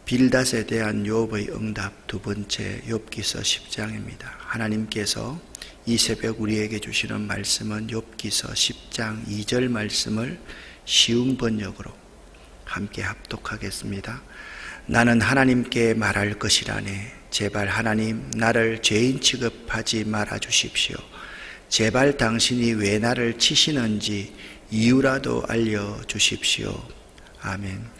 빌닷에 대한 욥의 응답 두 번째, 욥기서 10장입니다. 하나님께서 이 새벽 우리에게 주시는 말씀은 욥기서 10장 2절 말씀을 쉬운 번역으로 함께 합독하겠습니다. 나는 하나님께 말할 것이라네. 제발 하나님, 나를 죄인 취급하지 말아 주십시오. 제발 당신이 왜 나를 치시는지 이유라도 알려 주십시오. 아멘.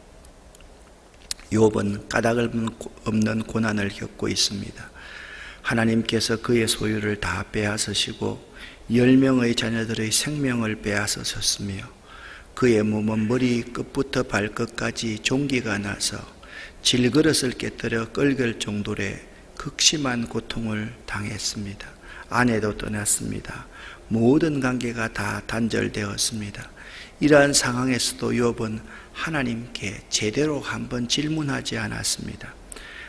욥은 까닭없는 고난을 겪고 있습니다. 하나님께서 그의 소유를 다 빼앗으시고 10명의 자녀들의 생명을 빼앗으셨으며 그의 몸은 머리 끝부터 발끝까지 종기가 나서 질그릇을 깨뜨려 끓을 정도의 극심한 고통을 당했습니다. 아내도 떠났습니다. 모든 관계가 다 단절되었습니다. 이러한 상황에서도 욥은 하나님께 제대로 한번 질문하지 않았습니다.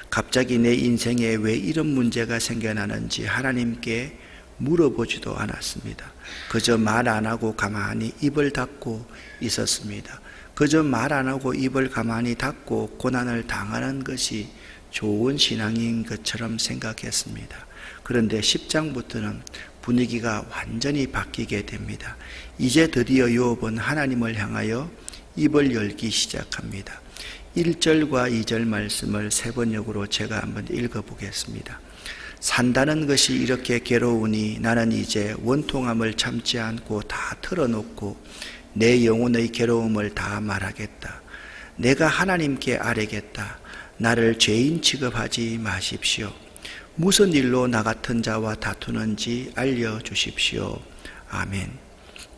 갑자기 내 인생에 왜 이런 문제가 생겨나는지 하나님께 물어보지도 않았습니다. 그저 말 안 하고 가만히 입을 닫고 있었습니다. 그저 말 안 하고 입을 가만히 닫고 고난을 당하는 것이 좋은 신앙인 것처럼 생각했습니다. 그런데 10장부터는 분위기가 완전히 바뀌게 됩니다. 이제 드디어 욥은 하나님을 향하여 입을 열기 시작합니다. 1절과 2절 말씀을 세 번역으로 제가 한번 읽어보겠습니다. 산다는 것이 이렇게 괴로우니 나는 이제 원통함을 참지 않고 다 털어놓고 내 영혼의 괴로움을 다 말하겠다. 내가 하나님께 아뢰겠다. 나를 죄인 취급하지 마십시오. 무슨 일로 나 같은 자와 다투는지 알려주십시오. 아멘.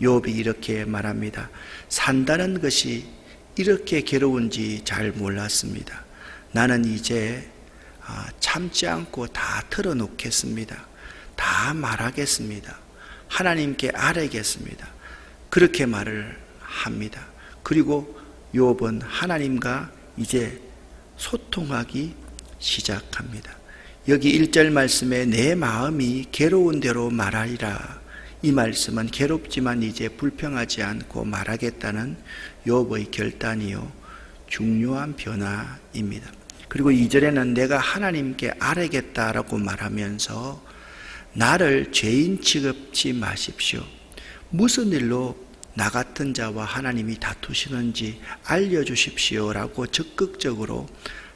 욥이 이렇게 말합니다. 산다는 것이 이렇게 괴로운지 잘 몰랐습니다. 나는 이제 참지 않고 다 털어놓겠습니다. 다 말하겠습니다. 하나님께 아뢰겠습니다. 그렇게 말을 합니다. 그리고 욥은 하나님과 이제 소통하기 시작합니다. 여기 1절 말씀에 내 마음이 괴로운 대로 말하리라. 이 말씀은 괴롭지만 이제 불평하지 않고 말하겠다는 욥의 결단이요 중요한 변화입니다. 그리고 2절에는 내가 하나님께 아뢰겠다라고 말하면서 나를 죄인 취급지 마십시오. 무슨 일로 나 같은 자와 하나님이 다투시는지 알려주십시오라고 적극적으로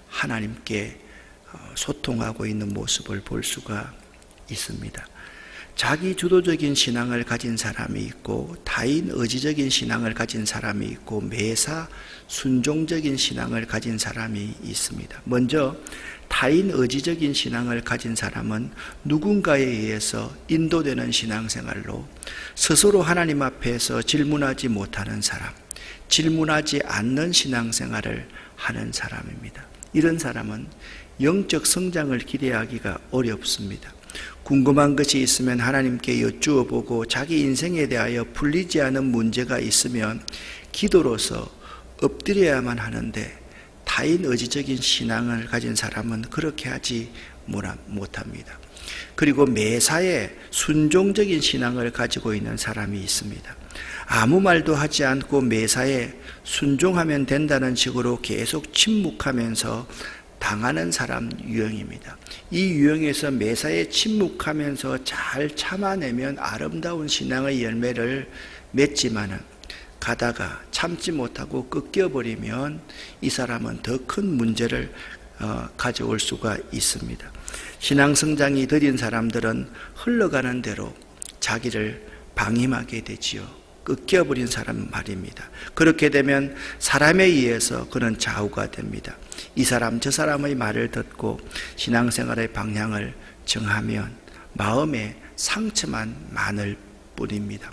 하나님께 소통하고 있는 모습을 볼 수가 있습니다. 자기 주도적인 신앙을 가진 사람이 있고 타인 의지적인 신앙을 가진 사람이 있고 매사 순종적인 신앙을 가진 사람이 있습니다. 먼저 타인 의지적인 신앙을 가진 사람은 누군가에 의해서 인도되는 신앙생활로 스스로 하나님 앞에서 질문하지 못하는 사람, 질문하지 않는 신앙생활을 하는 사람입니다. 이런 사람은 영적 성장을 기대하기가 어렵습니다. 궁금한 것이 있으면 하나님께 여쭈어 보고 자기 인생에 대하여 풀리지 않은 문제가 있으면 기도로서 엎드려야만 하는데 타인 의지적인 신앙을 가진 사람은 그렇게 하지 못합니다. 그리고 매사에 순종적인 신앙을 가지고 있는 사람이 있습니다. 아무 말도 하지 않고 매사에 순종하면 된다는 식으로 계속 침묵하면서 당하는 사람 유형입니다. 이 유형에서 매사에 침묵하면서 잘 참아내면 아름다운 신앙의 열매를 맺지만은 가다가 참지 못하고 꺾여버리면 이 사람은 더 큰 문제를 가져올 수가 있습니다. 신앙 성장이 더딘 사람들은 흘러가는 대로 자기를 방임하게 되지요. 꺾여버린 사람 말입니다. 그렇게 되면 사람에 의해서 그는 좌우가 됩니다. 이 사람 저 사람의 말을 듣고 신앙생활의 방향을 정하면 마음에 상처만 많을 뿐입니다.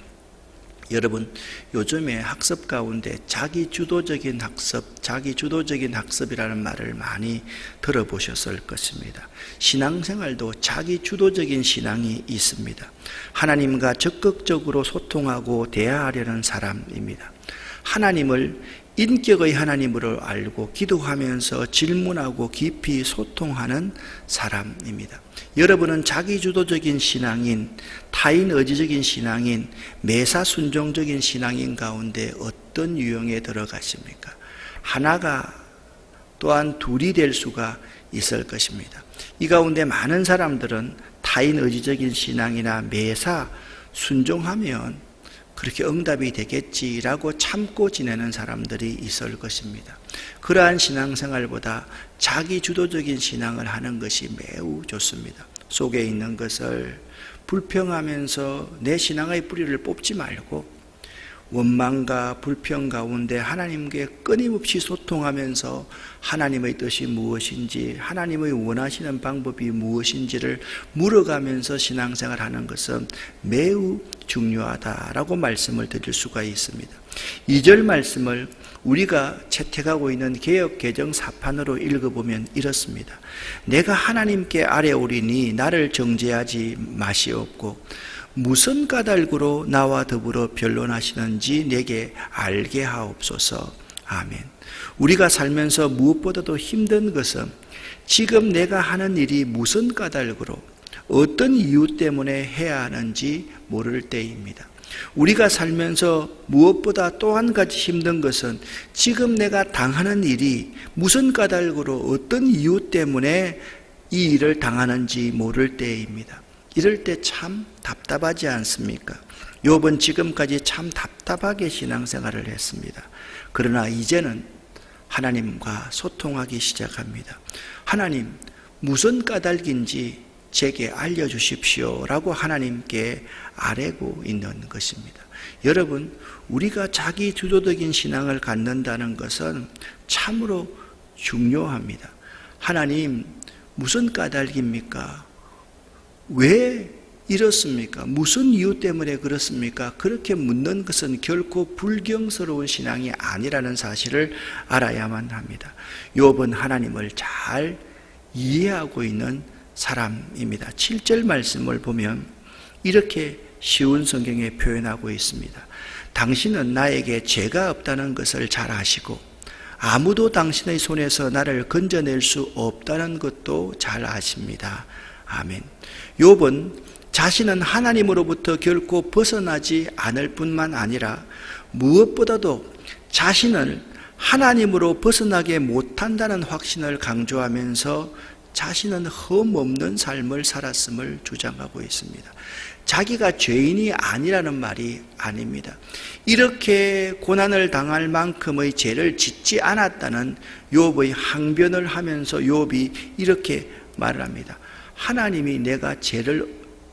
여러분, 요즘에 학습 가운데 자기주도적인 학습이라는 말을 많이 들어보셨을 것입니다. 신앙생활도 자기주도적인 신앙이 있습니다. 하나님과 적극적으로 소통하고 대화하려는 사람입니다. 하나님을 인격의 하나님으로 알고 기도하면서 질문하고 깊이 소통하는 사람입니다. 여러분은 자기주도적인 신앙인, 타인 의지적인 신앙인, 매사순종적인 신앙인 가운데 어떤 유형에 들어가십니까? 하나가 또한 둘이 될 수가 있을 것입니다. 이 가운데 많은 사람들은 타인 의지적인 신앙이나 매사 순종하면 그렇게 응답이 되겠지라고 참고 지내는 사람들이 있을 것입니다. 그러한 신앙생활보다 자기 주도적인 신앙을 하는 것이 매우 좋습니다. 속에 있는 것을 불평하면서 내 신앙의 뿌리를 뽑지 말고 원망과 불평 가운데 하나님께 끊임없이 소통하면서 하나님의 뜻이 무엇인지, 하나님의 원하시는 방법이 무엇인지를 물어가면서 신앙생활하는 것은 매우 중요하다라고 말씀을 드릴 수가 있습니다. 2절 말씀을 우리가 채택하고 있는 개역 개정 사판으로 읽어보면 이렇습니다. 내가 하나님께 아뢰오리니 나를 정죄하지 마시옵고 무슨 까닭으로 나와 더불어 변론하시는지 내게 알게 하옵소서. 아멘. 우리가 살면서 무엇보다도 힘든 것은 지금 내가 하는 일이 무슨 까닭으로 어떤 이유 때문에 해야 하는지 모를 때입니다. 우리가 살면서 무엇보다 또 한 가지 힘든 것은 지금 내가 당하는 일이 무슨 까닭으로 어떤 이유 때문에 이 일을 당하는지 모를 때입니다. 이럴 때 참 답답하지 않습니까? 욥은 지금까지 참 답답하게 신앙생활을 했습니다. 그러나 이제는 하나님과 소통하기 시작합니다. 하나님, 무슨 까닭인지 제게 알려주십시오 라고 하나님께 아뢰고 있는 것입니다. 여러분, 우리가 자기 주도적인 신앙을 갖는다는 것은 참으로 중요합니다. 하나님, 무슨 까닭입니까? 왜 이렇습니까? 무슨 이유 때문에 그렇습니까? 그렇게 묻는 것은 결코 불경스러운 신앙이 아니라는 사실을 알아야만 합니다. 욥은 하나님을 잘 이해하고 있는 사람입니다. 7절 말씀을 보면 이렇게 쉬운 성경에 표현하고 있습니다. 당신은 나에게 죄가 없다는 것을 잘 아시고 아무도 당신의 손에서 나를 건져낼 수 없다는 것도 잘 아십니다. 아멘. 욥은 자신은 하나님으로부터 결코 벗어나지 않을 뿐만 아니라 무엇보다도 자신을 하나님으로 벗어나게 못한다는 확신을 강조하면서 자신은 흠없는 삶을 살았음을 주장하고 있습니다. 자기가 죄인이 아니라는 말이 아닙니다. 이렇게 고난을 당할 만큼의 죄를 짓지 않았다는 욥의 항변을 하면서 욥이 이렇게 말을 합니다. 하나님이 내가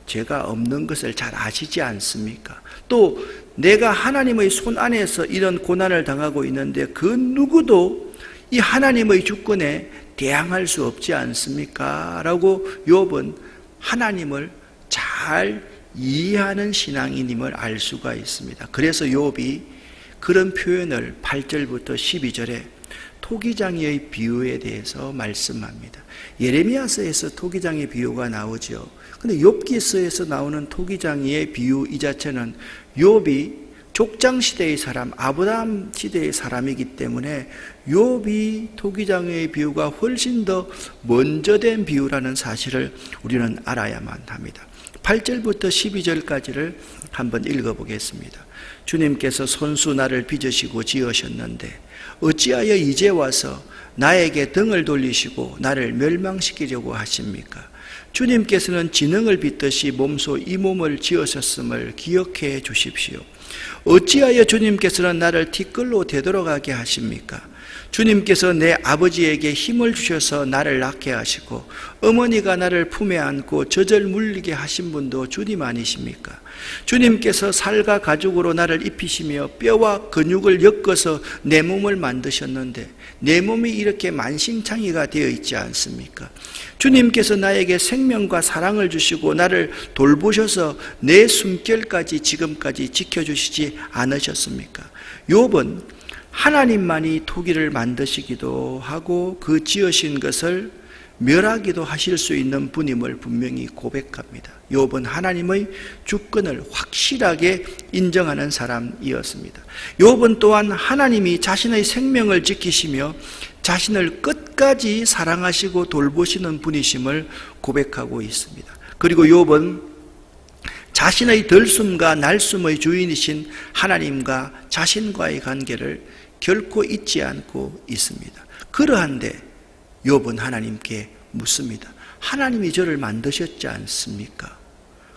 죄가 없는 것을 잘 아시지 않습니까? 또 내가 하나님의 손 안에서 이런 고난을 당하고 있는데 그 누구도 이 하나님의 주권에 대항할 수 없지 않습니까? 라고 욥은 하나님을 잘 이해하는 신앙인임을 알 수가 있습니다. 그래서 욥이 그런 표현을 8절부터 12절에 토기장이의 비유에 대해서 말씀합니다. 예레미야서에서 토기장의 비유가 나오죠. 근데 욥기서에서 나오는 토기장이의 비유 이 자체는 욥이 족장 시대의 사람, 아브라함 시대의 사람이기 때문에 욥이 토기장의 비유가 훨씬 더 먼저 된 비유라는 사실을 우리는 알아야만 합니다. 8절부터 12절까지를 한번 읽어보겠습니다. 주님께서 손수 나를 빚으시고 지으셨는데 어찌하여 이제 와서 나에게 등을 돌리시고 나를 멸망시키려고 하십니까? 주님께서는 지능을 빚듯이 몸소 이 몸을 지으셨음을 기억해 주십시오. 어찌하여 주님께서는 나를 티끌로 되돌아가게 하십니까? 주님께서 내 아버지에게 힘을 주셔서 나를 낳게 하시고 어머니가 나를 품에 안고 젖을 물리게 하신 분도 주님 아니십니까? 주님께서 살과 가죽으로 나를 입히시며 뼈와 근육을 엮어서 내 몸을 만드셨는데 내 몸이 이렇게 만신창이가 되어 있지 않습니까? 주님께서 나에게 생명과 사랑을 주시고 나를 돌보셔서 내 숨결까지 지금까지 지켜주시지 않으셨습니까? 욥은 하나님만이 토기를 만드시기도 하고 그 지으신 것을 멸하기도 하실 수 있는 분임을 분명히 고백합니다. 욥은 하나님의 주권을 확실하게 인정하는 사람이었습니다. 욥은 또한 하나님이 자신의 생명을 지키시며 자신을 끝까지 사랑하시고 돌보시는 분이심을 고백하고 있습니다. 그리고 욥은 자신의 들숨과 날숨의 주인이신 하나님과 자신과의 관계를 결코 잊지 않고 있습니다. 그러한데 욥은 하나님께 묻습니다. 하나님이 저를 만드셨지 않습니까?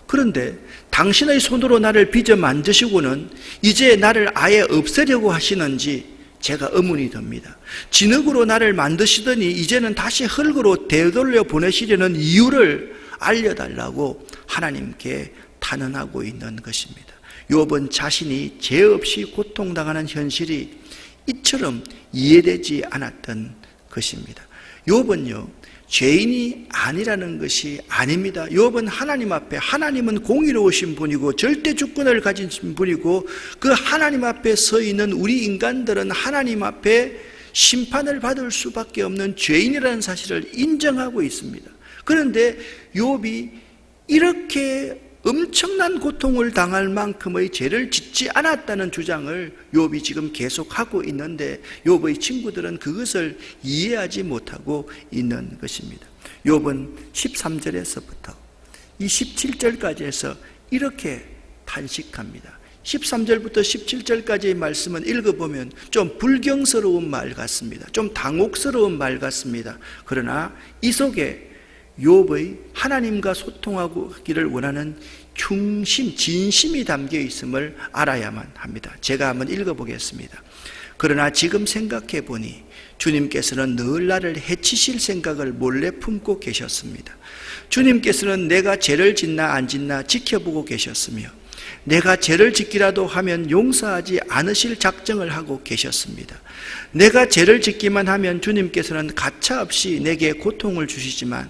그런데 당신의 손으로 나를 빚어 만드시고는 이제 나를 아예 없애려고 하시는지 제가 의문이 듭니다. 진흙으로 나를 만드시더니 이제는 다시 흙으로 되돌려 보내시려는 이유를 알려달라고 하나님께 탄원하고 있는 것입니다. 욥은 자신이 죄 없이 고통당하는 현실이 이처럼 이해되지 않았던 것입니다. 욥은요, 죄인이 아니라는 것이 아닙니다. 욥은 하나님 앞에, 하나님은 공의로우신 분이고 절대 주권을 가진 분이고 그 하나님 앞에 서 있는 우리 인간들은 하나님 앞에 심판을 받을 수밖에 없는 죄인이라는 사실을 인정하고 있습니다. 그런데 욥이 이렇게 엄청난 고통을 당할 만큼의 죄를 짓지 않았다는 주장을 욥이 지금 계속하고 있는데 욥의 친구들은 그것을 이해하지 못하고 있는 것입니다. 욥은 13절에서부터 이 17절까지 해서 이렇게 탄식합니다. 13절부터 17절까지의 말씀은 읽어보면 좀 불경스러운 말 같습니다. 좀 당혹스러운 말 같습니다. 그러나 이 속에 욥의 하나님과 소통하기를 원하는 충심, 진심이 담겨 있음을 알아야만 합니다. 제가 한번 읽어보겠습니다. 그러나 지금 생각해 보니 주님께서는 늘 나를 해치실 생각을 몰래 품고 계셨습니다. 주님께서는 내가 죄를 짓나 안 짓나 지켜보고 계셨으며 내가 죄를 짓기라도 하면 용서하지 않으실 작정을 하고 계셨습니다. 내가 죄를 짓기만 하면 주님께서는 가차없이 내게 고통을 주시지만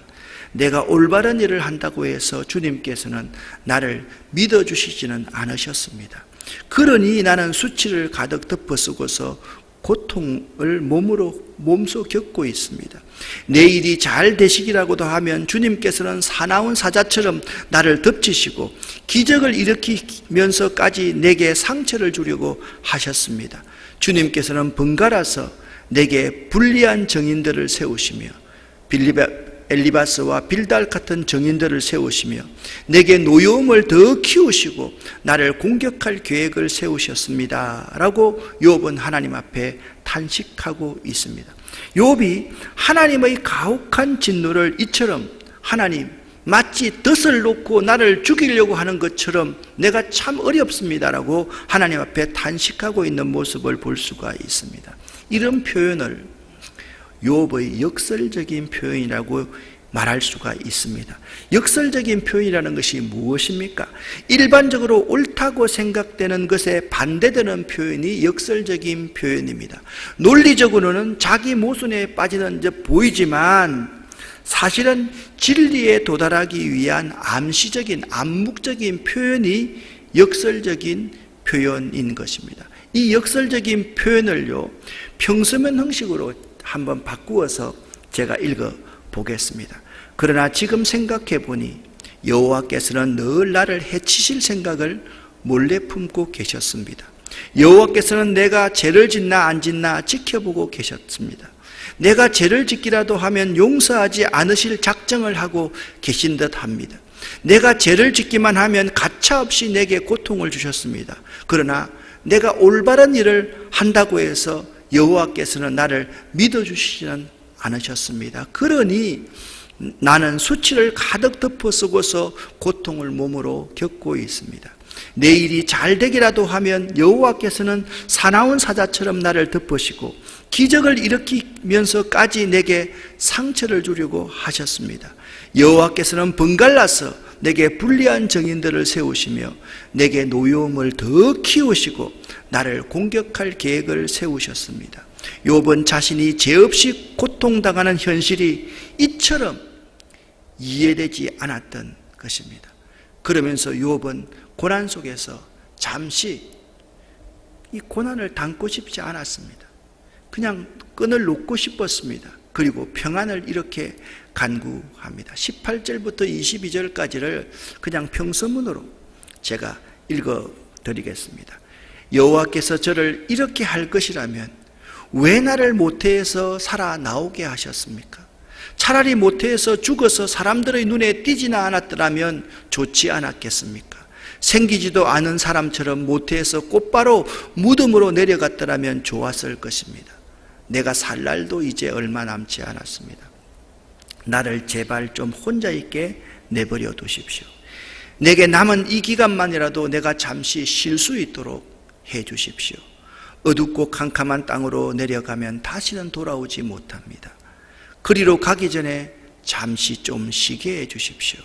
내가 올바른 일을 한다고 해서 주님께서는 나를 믿어주시지는 않으셨습니다. 그러니 나는 수치를 가득 덮어쓰고서 고통을 몸소 겪고 있습니다. 내 일이 잘 되시기라고도 하면 주님께서는 사나운 사자처럼 나를 덮치시고 기적을 일으키면서까지 내게 상처를 주려고 하셨습니다. 주님께서는 번갈아서 내게 불리한 정인들을 세우시며 엘리바스와 빌달 같은 정인들을 세우시며 내게 노여움을 더 키우시고 나를 공격할 계획을 세우셨습니다 라고 욥은 하나님 앞에 탄식하고 있습니다. 욥이 하나님의 가혹한 진노를 이처럼 하나님 마치 덫을 놓고 나를 죽이려고 하는 것처럼 내가 참 어렵습니다 라고 하나님 앞에 탄식하고 있는 모습을 볼 수가 있습니다. 이런 표현을 욥의 역설적인 표현이라고 말할 수가 있습니다. 역설적인 표현이라는 것이 무엇입니까? 일반적으로 옳다고 생각되는 것에 반대되는 표현이 역설적인 표현입니다. 논리적으로는 자기 모순에 빠지는 듯 보이지만 사실은 진리에 도달하기 위한 암묵적인 표현이 역설적인 표현인 것입니다. 이 역설적인 표현을요, 평서면 형식으로 한번 바꾸어서 제가 읽어보겠습니다. 그러나 지금 생각해 보니 여호와께서는 늘 나를 해치실 생각을 몰래 품고 계셨습니다. 여호와께서는 내가 죄를 짓나 안 짓나 지켜보고 계셨습니다. 내가 죄를 짓기라도 하면 용서하지 않으실 작정을 하고 계신 듯 합니다. 내가 죄를 짓기만 하면 가차없이 내게 고통을 주셨습니다. 그러나 내가 올바른 일을 한다고 해서 여호와께서는 나를 믿어주시지는 않으셨습니다. 그러니 나는 수치를 가득 덮어쓰고서 고통을 몸으로 겪고 있습니다. 내 일이 잘 되기라도 하면 여호와께서는 사나운 사자처럼 나를 덮으시고 기적을 일으키면서까지 내게 상처를 주려고 하셨습니다. 여호와께서는 번갈아서 내게 불리한 정인들을 세우시며 내게 노여움을 더 키우시고 나를 공격할 계획을 세우셨습니다. 욥은 자신이 죄 없이 고통당하는 현실이 이처럼 이해되지 않았던 것입니다. 그러면서 욥은 고난 속에서 잠시 이 고난을 담고 싶지 않았습니다. 그냥 끈을 놓고 싶었습니다. 그리고 평안을 이렇게 간구합니다. 18절부터 22절까지를 그냥 평서문으로 제가 읽어드리겠습니다. 여호와께서 저를 이렇게 할 것이라면 왜 나를 모태에서 살아 나오게 하셨습니까? 차라리 모태에서 죽어서 사람들의 눈에 띄지나 않았더라면 좋지 않았겠습니까? 생기지도 않은 사람처럼 모태에서 곧바로 무덤으로 내려갔더라면 좋았을 것입니다. 내가 살 날도 이제 얼마 남지 않았습니다. 나를 제발 좀 혼자 있게 내버려 두십시오. 내게 남은 이 기간만이라도 내가 잠시 쉴 수 있도록 해 주십시오. 어둡고 캄캄한 땅으로 내려가면 다시는 돌아오지 못합니다. 그리로 가기 전에 잠시 좀 쉬게 해 주십시오.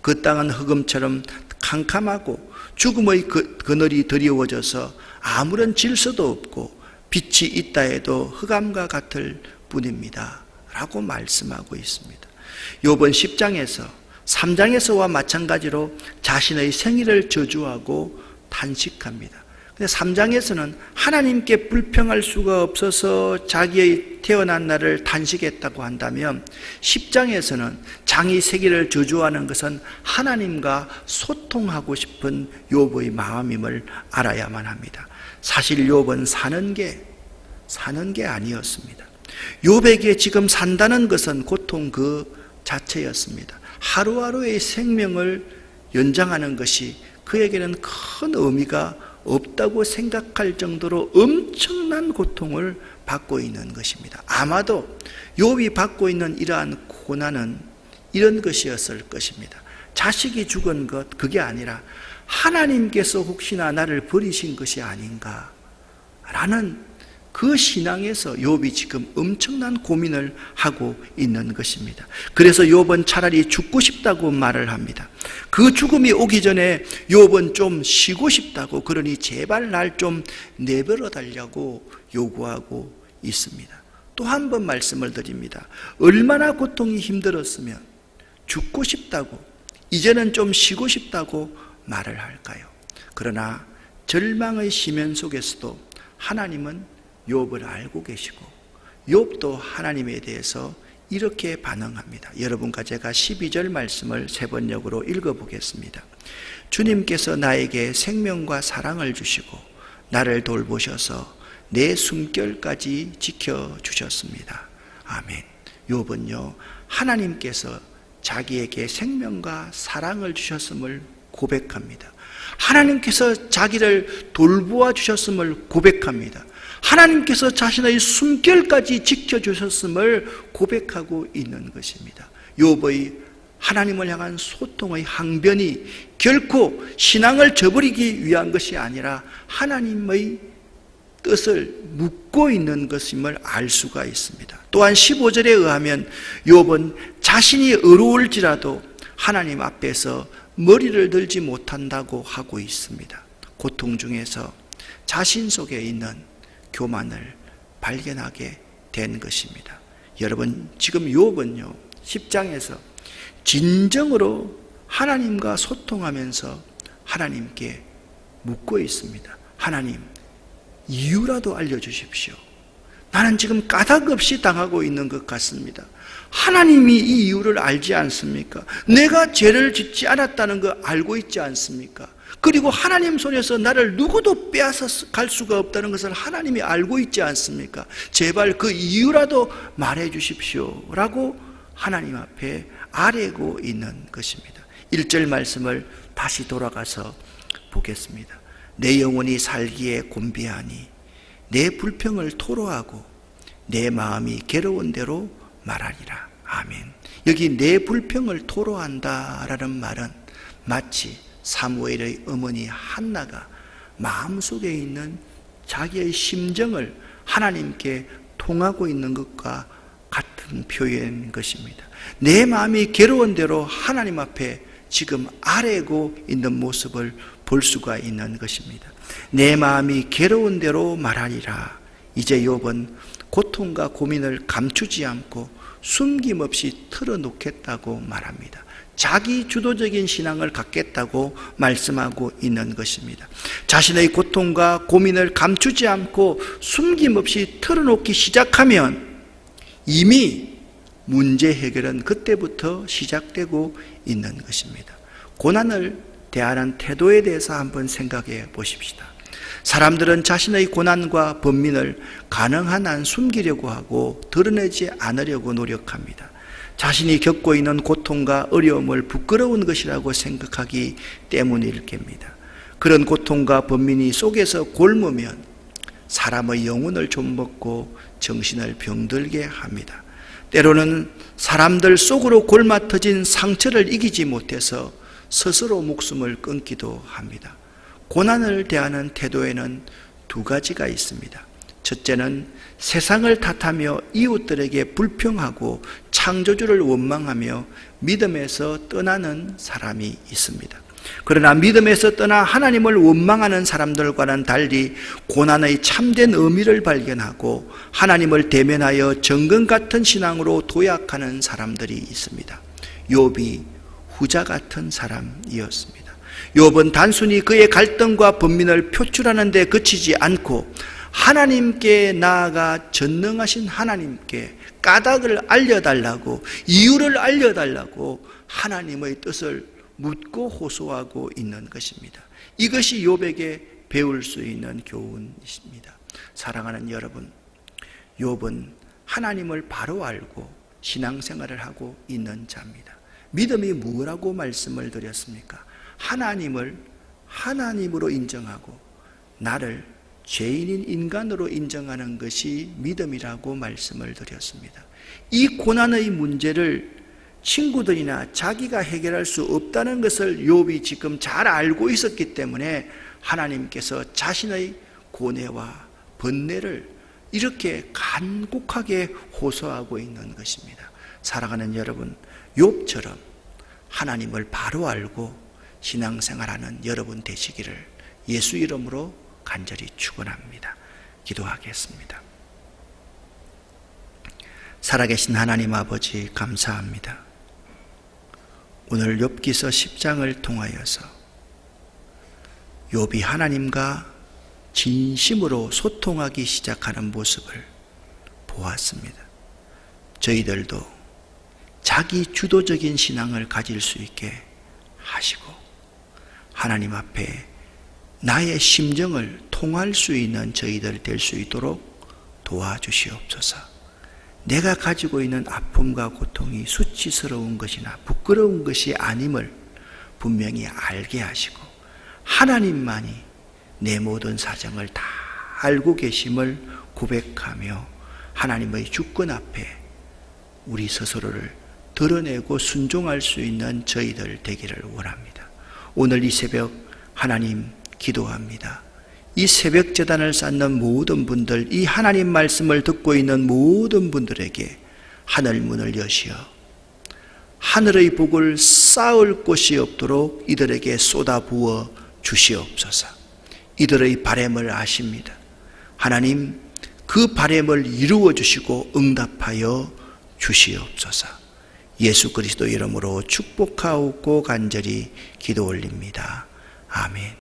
그 땅은 흑암처럼 캄캄하고 죽음의 그늘이 드리워져서 아무런 질서도 없고 빛이 있다 해도 흑암과 같을 뿐입니다 라고 말씀하고 있습니다. 욥은 10장에서 3장에서와 마찬가지로 자신의 생일을 저주하고 탄식합니다. 근데 3장에서는 하나님께 불평할 수가 없어서 자기의 태어난 날을 탄식했다고 한다면 10장에서는 장이 세기를 저주하는 것은 하나님과 소통하고 싶은 욥의 마음임을 알아야만 합니다. 사실 욥은 사는 게 아니었습니다. 욥에게 지금 산다는 것은 고통 그 자체였습니다. 하루하루의 생명을 연장하는 것이 그에게는 큰 의미가 없다고 생각할 정도로 엄청난 고통을 받고 있는 것입니다. 아마도 욥이 받고 있는 이러한 고난은 이런 것이었을 것입니다. 자식이 죽은 것, 그게 아니라 하나님께서 혹시나 나를 버리신 것이 아닌가 라는 그 신앙에서 욥이 지금 엄청난 고민을 하고 있는 것입니다. 그래서 욥은 차라리 죽고 싶다고 말을 합니다. 그 죽음이 오기 전에 욥은 좀 쉬고 싶다고, 그러니 제발 날 좀 내버려 달라고 요구하고 있습니다. 또 한 번 말씀을 드립니다. 얼마나 고통이 힘들었으면 죽고 싶다고, 이제는 좀 쉬고 싶다고 말을 할까요? 그러나 절망의 심연 속에서도 하나님은 욥을 알고 계시고 욥도 하나님에 대해서 이렇게 반응합니다. 여러분과 제가 12절 말씀을 세 번역으로 읽어보겠습니다. 주님께서 나에게 생명과 사랑을 주시고 나를 돌보셔서 내 숨결까지 지켜주셨습니다. 아멘. 욥은요, 하나님께서 자기에게 생명과 사랑을 주셨음을 고백합니다. 하나님께서 자기를 돌보아 주셨음을 고백합니다. 하나님께서 자신의 숨결까지 지켜주셨음을 고백하고 있는 것입니다. 욥의 하나님을 향한 소통의 항변이 결코 신앙을 저버리기 위한 것이 아니라 하나님의 뜻을 묻고 있는 것임을 알 수가 있습니다. 또한 15절에 의하면 욥은 자신이 어려울지라도 하나님 앞에서 머리를 들지 못한다고 하고 있습니다. 고통 중에서 자신 속에 있는 교만을 발견하게 된 것입니다. 여러분, 지금 욥은요 10장에서 진정으로 하나님과 소통하면서 하나님께 묻고 있습니다. 하나님, 이유라도 알려주십시오. 나는 지금 까닭없이 당하고 있는 것 같습니다. 하나님이 이 이유를 알지 않습니까? 내가 죄를 짓지 않았다는 거 알고 있지 않습니까? 그리고 하나님 손에서 나를 누구도 빼앗아 갈 수가 없다는 것을 하나님이 알고 있지 않습니까? 제발 그 이유라도 말해 주십시오 라고 하나님 앞에 아뢰고 있는 것입니다. 1절 말씀을 다시 돌아가서 보겠습니다. 내 영혼이 살기에 곤비하니 내 불평을 토로하고 내 마음이 괴로운 대로 말하리라. 아멘. 여기 내 불평을 토로한다라는 말은 마치 사무엘의 어머니 한나가 마음속에 있는 자기의 심정을 하나님께 통하고 있는 것과 같은 표현인 것입니다. 내 마음이 괴로운 대로 하나님 앞에 지금 아뢰고 있는 모습을 볼 수가 있는 것입니다. 내 마음이 괴로운 대로 말하리라. 이제 욥은 고통과 고민을 감추지 않고 숨김없이 털어놓겠다고 말합니다. 자기 주도적인 신앙을 갖겠다고 말씀하고 있는 것입니다. 자신의 고통과 고민을 감추지 않고 숨김없이 털어놓기 시작하면 이미 문제 해결은 그때부터 시작되고 있는 것입니다. 고난을 대하는 태도에 대해서 한번 생각해 보십시다. 사람들은 자신의 고난과 번민을 가능한 한 숨기려고 하고 드러내지 않으려고 노력합니다. 자신이 겪고 있는 고통과 어려움을 부끄러운 것이라고 생각하기 때문일 겁니다. 그런 고통과 번민이 속에서 곪으면 사람의 영혼을 좀먹고 정신을 병들게 합니다. 때로는 사람들 속으로 골마터진 상처를 이기지 못해서 스스로 목숨을 끊기도 합니다. 고난을 대하는 태도에는 두 가지가 있습니다. 첫째는 세상을 탓하며 이웃들에게 불평하고 창조주를 원망하며 믿음에서 떠나는 사람이 있습니다. 그러나 믿음에서 떠나 하나님을 원망하는 사람들과는 달리 고난의 참된 의미를 발견하고 하나님을 대면하여 정금 같은 신앙으로 도약하는 사람들이 있습니다. 욥이 후자 같은 사람이었습니다. 욥은 단순히 그의 갈등과 번민을 표출하는 데 그치지 않고 하나님께 나아가 전능하신 하나님께 까닭을 알려달라고, 이유를 알려달라고 하나님의 뜻을 묻고 호소하고 있는 것입니다. 이것이 욥에게 배울 수 있는 교훈입니다. 사랑하는 여러분, 욥은 하나님을 바로 알고 신앙생활을 하고 있는 자입니다. 믿음이 뭐라고 말씀을 드렸습니까? 하나님을 하나님으로 인정하고 나를 죄인인 인간으로 인정하는 것이 믿음이라고 말씀을 드렸습니다. 이 고난의 문제를 친구들이나 자기가 해결할 수 없다는 것을 욥이 지금 잘 알고 있었기 때문에 하나님께서 자신의 고뇌와 번뇌를 이렇게 간곡하게 호소하고 있는 것입니다. 사랑하는 여러분, 욥처럼 하나님을 바로 알고 신앙생활하는 여러분 되시기를 예수 이름으로 간절히 축원합니다. 기도하겠습니다. 살아계신 하나님 아버지, 감사합니다. 오늘 욥기서 10장을 통하여서 욥이 하나님과 진심으로 소통하기 시작하는 모습을 보았습니다. 저희들도 자기 주도적인 신앙을 가질 수 있게 하시고 하나님 앞에 나의 심정을 통할 수 있는 저희들 될 수 있도록 도와주시옵소서. 내가 가지고 있는 아픔과 고통이 수치스러운 것이나 부끄러운 것이 아님을 분명히 알게 하시고 하나님만이 내 모든 사정을 다 알고 계심을 고백하며 하나님의 주권 앞에 우리 스스로를 드러내고 순종할 수 있는 저희들 되기를 원합니다. 오늘 이 새벽 하나님 기도합니다. 이 새벽 제단을 쌓는 모든 분들, 이 하나님 말씀을 듣고 있는 모든 분들에게 하늘 문을 여시어 하늘의 복을 쌓을 곳이 없도록 이들에게 쏟아부어 주시옵소서. 이들의 바람을 아십니다. 하나님, 그 바람을 이루어 주시고 응답하여 주시옵소서. 예수 그리스도 이름으로 축복하옵고 간절히 기도 올립니다. 아멘.